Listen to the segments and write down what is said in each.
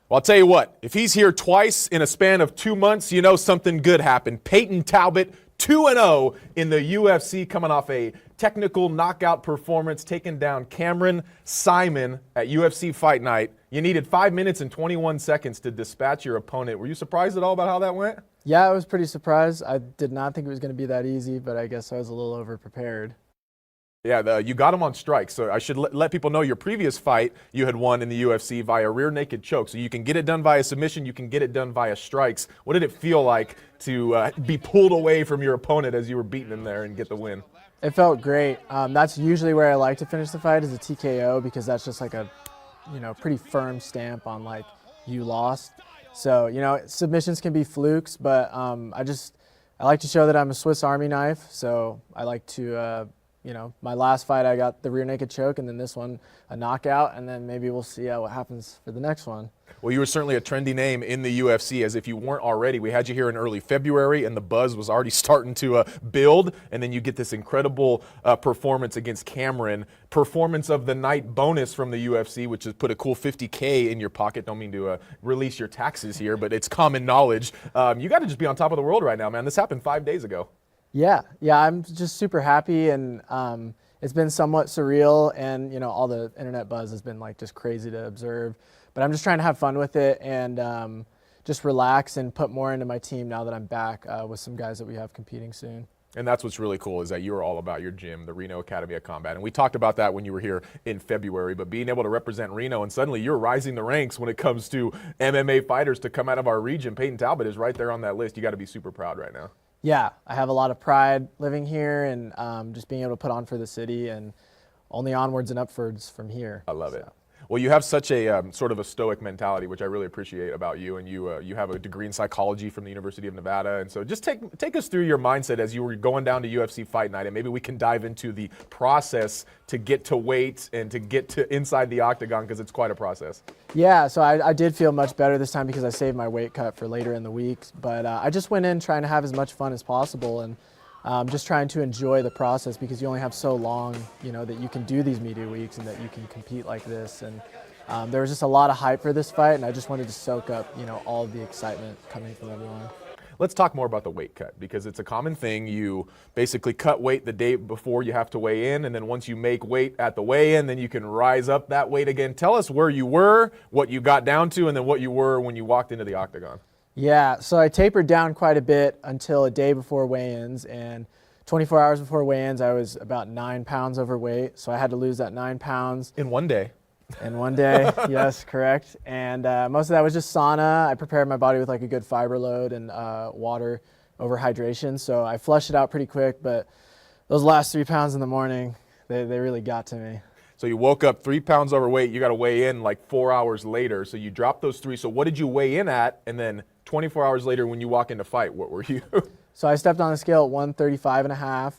Well, I'll tell you what, if he's here twice in a span of 2 months, you know something good happened. Payton Talbott, 2-0 in the UFC, coming off a technical knockout performance, taking down Cameron Saaiman at UFC Fight Night. You needed 5 minutes and 21 seconds to dispatch your opponent. Were you surprised at all about how that went? Yeah, I was pretty surprised. I did not think it was going to be that easy, but I guess I was a little over-prepared. Yeah, you got him on strike. So I should let people know your previous fight you had won in the UFC via rear naked choke. So you can get it done via submission. You can get it done via strikes. What did it feel like to be pulled away from your opponent as you were beating him there and get the win? It felt great. That's usually where I like to finish the fight, is a TKO, because that's just like a, pretty firm stamp on like you lost. So, submissions can be flukes, but I like to show that I'm a Swiss Army knife. So I like to, my last fight I got the rear naked choke, and then this one a knockout, and then maybe we'll see what happens for the next one. Well, you were certainly a trendy name in the UFC, as if you weren't already. We had you here in early February, and the buzz was already starting to build, and then you get this incredible performance against Cameron. Performance of the night bonus from the UFC, which has put a cool $50K in your pocket. Don't mean to release your taxes here, but it's common knowledge. You got to just be on top of the world right now, man. This happened 5 days ago. Yeah, I'm just super happy, and it's been somewhat surreal, and all the internet buzz has been like just crazy to observe. But I'm just trying to have fun with it and just relax and put more into my team now that I'm back with some guys that we have competing soon. And that's what's really cool, is that you're all about your gym, the Reno Academy of Combat. And we talked about that when you were here in February, but being able to represent Reno, and suddenly you're rising the ranks when it comes to MMA fighters to come out of our region. Payton Talbott is right there on that list. You got to be super proud right now. Yeah, I have a lot of pride living here and just being able to put on for the city, and only onwards and upwards from here. I love it. Well, you have such a sort of a stoic mentality, which I really appreciate about you. And you have a degree in psychology from the University of Nevada. And so just take us through your mindset as you were going down to UFC Fight Night, and maybe we can dive into the process to get to weight and to get to inside the octagon, because it's quite a process. Yeah, so I did feel much better this time because I saved my weight cut for later in the week. But I just went in trying to have as much fun as possible, and just trying to enjoy the process, because you only have so long, that you can do these media weeks and that you can compete like this. And there was just a lot of hype for this fight, and I just wanted to soak up, all of the excitement coming from everyone. Let's talk more about the weight cut, because it's a common thing. You basically cut weight the day before you have to weigh in, and then once you make weight at the weigh-in, then you can rise up that weight again. Tell us where you were, what you got down to, and then what you were when you walked into the octagon. Yeah, so I tapered down quite a bit until a day before weigh-ins, and 24 hours before weigh-ins, I was about 9 pounds overweight, so I had to lose that 9 pounds. In one day? In one day, yes, correct. And most of that was just sauna. I prepared my body with like a good fiber load and water over hydration, so I flushed it out pretty quick, but those last 3 pounds in the morning, they really got to me. So you woke up 3 pounds overweight, you got to weigh in like 4 hours later, so you dropped those 3. So what did you weigh in at, and then 24 hours later when you walk into fight, what were you? So I stepped on the scale at 135.5,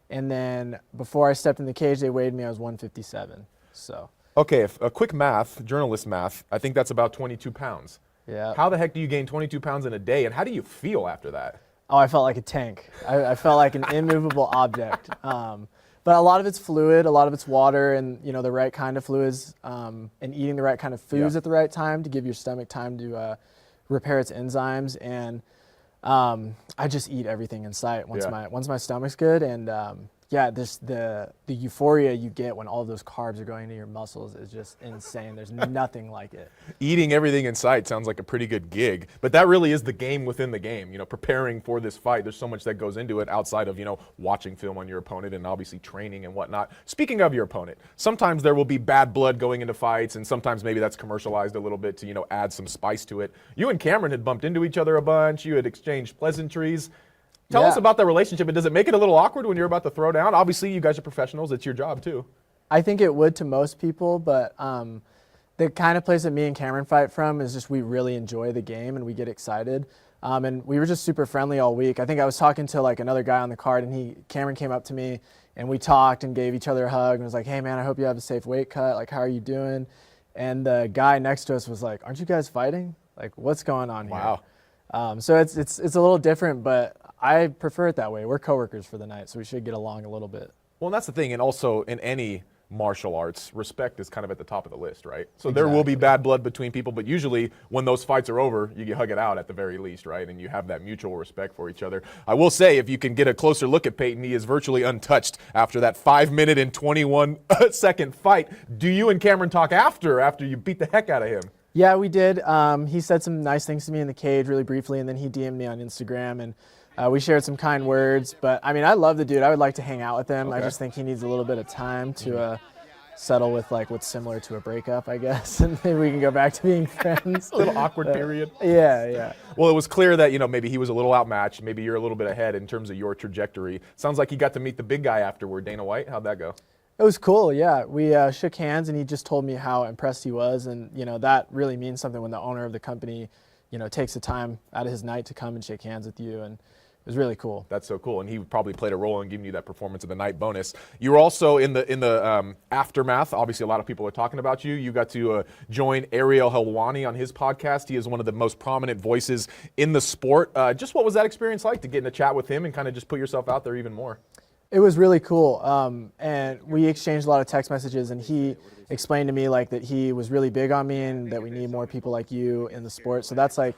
and then before I stepped in the cage, they weighed me, I was 157, so. Okay, a quick math, journalist math, I think that's about 22 pounds. Yeah. How the heck do you gain 22 pounds in a day, and how do you feel after that? Oh, I felt like a tank. I felt like an immovable object. But a lot of it's fluid, a lot of it's water, and the right kind of fluids, and eating the right kind of foods at the right time to give your stomach time to repair its enzymes. And I just eat everything in sight once my stomach's good. And the euphoria you get when all of those carbs are going into your muscles is just insane. There's nothing like it. Eating everything in sight sounds like a pretty good gig, but that really is the game within the game. Preparing for this fight, there's so much that goes into it outside of, watching film on your opponent and obviously training and whatnot. Speaking of your opponent, sometimes there will be bad blood going into fights, and sometimes maybe that's commercialized a little bit to, add some spice to it. You and Cameron had bumped into each other a bunch. You had exchanged pleasantries. Tell us about that relationship, and does it make it a little awkward when you're about to throw down? Obviously, you guys are professionals. It's your job, too. I think it would to most people, but the kind of place that me and Cameron fight from is just we really enjoy the game and we get excited. And we were just super friendly all week. I think I was talking to like another guy on the card, and Cameron came up to me, and we talked and gave each other a hug and was like, "Hey, man, I hope you have a safe weight cut. Like, how are you doing?" And the guy next to us was like, "Aren't you guys fighting? Like, what's going on here?" Wow. So it's a little different, but I prefer it that way. We're coworkers for the night, so we should get along a little bit. Well, and that's the thing, and also in any martial arts, respect is kind of at the top of the list, right? So there will be bad blood between people, but usually when those fights are over, you hug it out at the very least, right? And you have that mutual respect for each other. I will say, if you can get a closer look at Payton, he is virtually untouched after that 5-minute and 21-second fight. Do you and Cameron talk after you beat the heck out of him? Yeah, we did. He said some nice things to me in the cage really briefly, and then he DM'd me on Instagram, and we shared some kind words. But, I mean, I love the dude. I would like to hang out with him. Okay. I just think he needs a little bit of time to settle with, like, what's similar to a breakup, I guess, and maybe we can go back to being friends. A little awkward period. Yeah. Well, it was clear that, maybe he was a little outmatched. Maybe you're a little bit ahead in terms of your trajectory. Sounds like you got to meet the big guy afterward, Dana White. How'd that go? It was cool, yeah. We shook hands, and he just told me how impressed he was, and that really means something when the owner of the company, takes the time out of his night to come and shake hands with you, and it was really cool. That's so cool, and he probably played a role in giving you that performance of the night bonus. You were also in the aftermath. Obviously, a lot of people are talking about you. You got to join Ariel Helwani on his podcast. He is one of the most prominent voices in the sport. Just what was that experience like to get in a chat with him and kind of just put yourself out there even more? It was really cool, and we exchanged a lot of text messages, and he explained to me like that he was really big on me and that we need more people like you in the sport. So that's like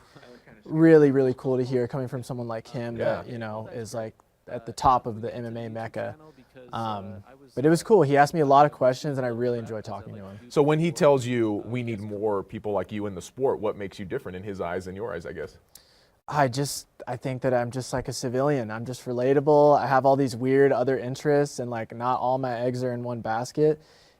really, really cool to hear coming from someone like him that, is like at the top of the MMA mecca. But it was cool. He asked me a lot of questions, and I really enjoyed talking to him. So when he tells you we need more people like you in the sport, what makes you different in his eyes than your eyes, I guess? I think that I'm just like a civilian. I'm just relatable. I have all these weird other interests, and like not all my eggs are in one basket.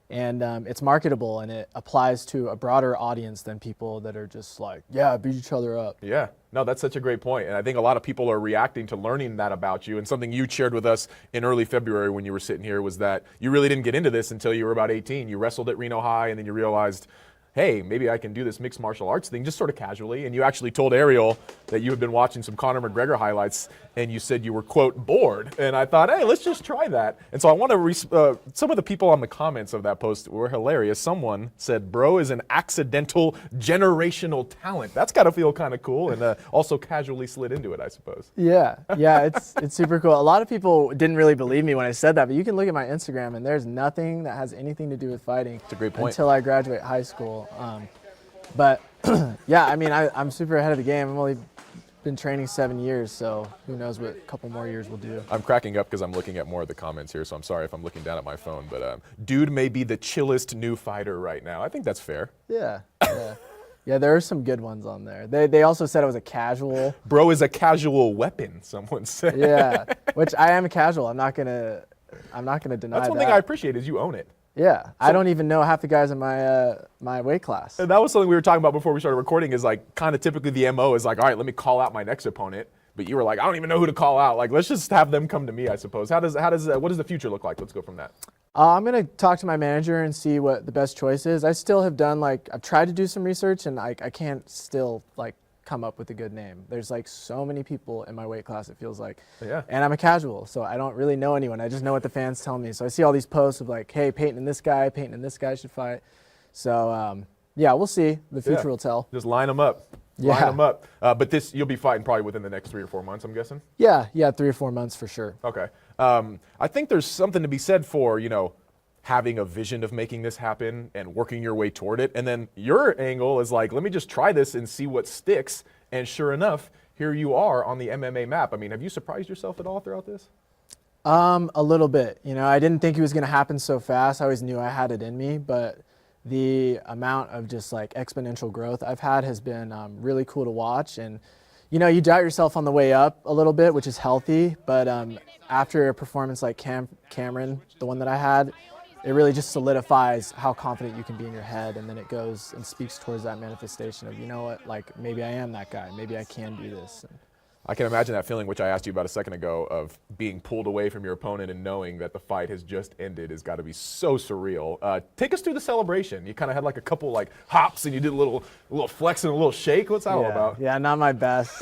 And it's marketable, and it applies to a broader audience than people that are just like, yeah, beat each other up. Yeah, no, that's such a great point. And I think a lot of people are reacting to learning that about you. And something you shared with us in early February when you were sitting here was that you really didn't get into this until you were about 18. You wrestled at Reno High, and then you realized, hey, maybe I can do this mixed martial arts thing just sort of casually. And you actually told Ariel that you had been watching some Conor McGregor highlights, and you said you were, quote, bored. And I thought, hey, let's just try that. And so I want to, some of the people on the comments of that post were hilarious. Someone said, bro is an accidental generational talent. That's got to feel kind of cool, and also casually slid into it, I suppose. Yeah, it's super cool. A lot of people didn't really believe me when I said that, but you can look at my Instagram, and there's nothing that has anything to do with fighting. It's a great point. Until I graduate high school. But yeah, I mean, I'm super ahead of the game. I've only been training 7 years, so who knows what a couple more years will do. I'm cracking up because I'm looking at more of the comments here, so I'm sorry if I'm looking down at my phone. But dude may be the chillest new fighter right now. I think that's fair. Yeah. Yeah, there are some good ones on there. They also said I was a casual. Bro is a casual weapon, someone said. Yeah, which I am a casual. I'm not gonna deny that. That's one thing I appreciate is you own it. Yeah, so, I don't even know half the guys in my weight class. And that was something we were talking about before we started recording, is like kind of typically the MO is like, all right, let me call out my next opponent. But you were like, I don't even know who to call out. Like, let's just have them come to me, I suppose. What does the future look like? Let's go from that. I'm going to talk to my manager and see what the best choice is. I still have done, I've tried to do some research, and I can't still, come up with a good name. There's, so many people in my weight class, it feels like. Yeah. And I'm a casual, so I don't really know anyone. I just know what the fans tell me. So I see all these posts of, hey, Payton and this guy should fight. So, yeah, we'll see. The future will tell. Just line them up. Yeah. Line them up. But you'll be fighting probably within the next 3 or 4 months, I'm guessing? Yeah, 3 or 4 months for sure. Okay. I think there's something to be said for, having a vision of making this happen and working your way toward it. And then your angle is let me just try this and see what sticks. And sure enough, here you are on the MMA map. I mean, have you surprised yourself at all throughout this? A little bit. I didn't think it was going to happen so fast. I always knew I had it in me, but the amount of just exponential growth I've had has been really cool to watch. And you doubt yourself on the way up a little bit, which is healthy. But after a performance like Cameron, the one that I had, it really just solidifies how confident you can be in your head, and then it goes and speaks towards that manifestation of, you know what, maybe I am that guy, maybe I can do this. I can imagine that feeling, which I asked you about a second ago, of being pulled away from your opponent and knowing that the fight has just ended has got to be so surreal. Take us through the celebration. You kind of had a couple hops, and you did a little flex and a little shake. What's that all about? Yeah, not my best.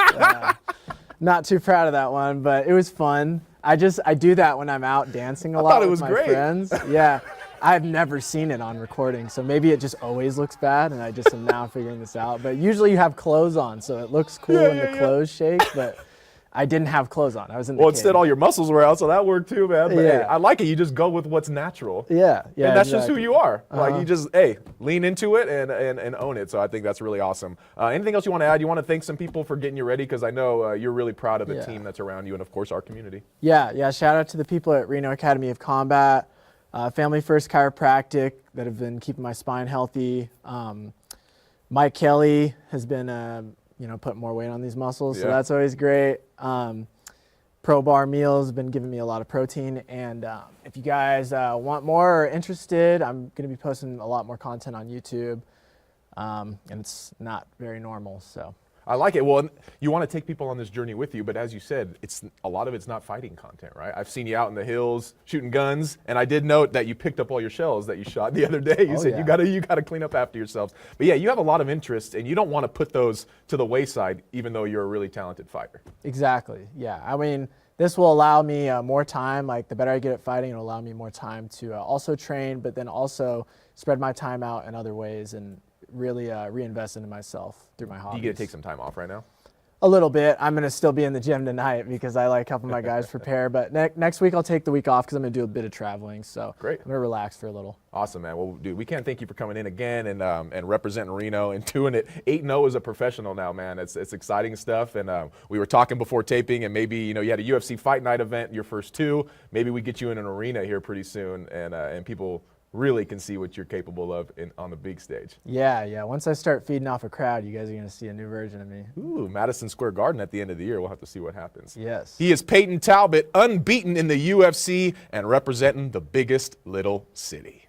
Not too proud of that one, but it was fun. I do that when I'm out dancing a lot with my friends. Yeah, I've never seen it on recording, so maybe it just always looks bad, and I just am now figuring this out. But usually you have clothes on, so it looks cool in the clothes shake. But I didn't have clothes on. I was in the Well, cage. instead all your muscles were out, so that worked too, man. But hey, Yeah. I like it. You just go with what's natural. Yeah, yeah. And that's just who exactly. you are. Like you just, hey, lean into it and own it. So I think that's really awesome. Anything else you want to add? You want to thank some people for getting you ready? Because I know you're really proud of the Yeah. team that's around you and, of course, our community. Yeah. Shout out to the people at Reno Academy of Combat, Family First Chiropractic that have been keeping my spine healthy. Mike Kelly has been, putting more weight on these muscles, so Yeah. that's always great. Pro Bar Meals have been giving me a lot of protein, and if you guys want more or interested, I'm going to be posting a lot more content on YouTube, and it's not very normal, so. I like it. Well, you want to take people on this journey with you, but as you said, a lot of it's not fighting content, right? I've seen you out in the hills shooting guns, and I did note that you picked up all your shells that you shot the other day. You said yeah. you gotta clean up after yourselves. But yeah, you have a lot of interest, and you don't want to put those to the wayside, even though you're a really talented fighter. Exactly. Yeah. I mean, this will allow me more time. Like the better I get at fighting, it'll allow me more time to also train, but then also spread my time out in other ways and really reinvest into myself through my hobbies. Do you get to take some time off right now? A little bit. I'm going to still be in the gym tonight because I like helping my guys prepare. But next week I'll take the week off because I'm going to do a bit of traveling. So Great. I'm going to relax for a little. Awesome, man. Well, dude, we can't thank you for coming in again and representing Reno and doing it 8-0 as a professional now, man. It's exciting stuff. And we were talking before taping, and maybe you had a UFC Fight Night event, your first two. Maybe we get you in an arena here pretty soon, and people really can see what you're capable of on the big stage. Yeah. Once I start feeding off a crowd, you guys are going to see a new version of me. Ooh, Madison Square Garden at the end of the year. We'll have to see what happens. Yes. He is Payton Talbott, unbeaten in the UFC and representing the biggest little city.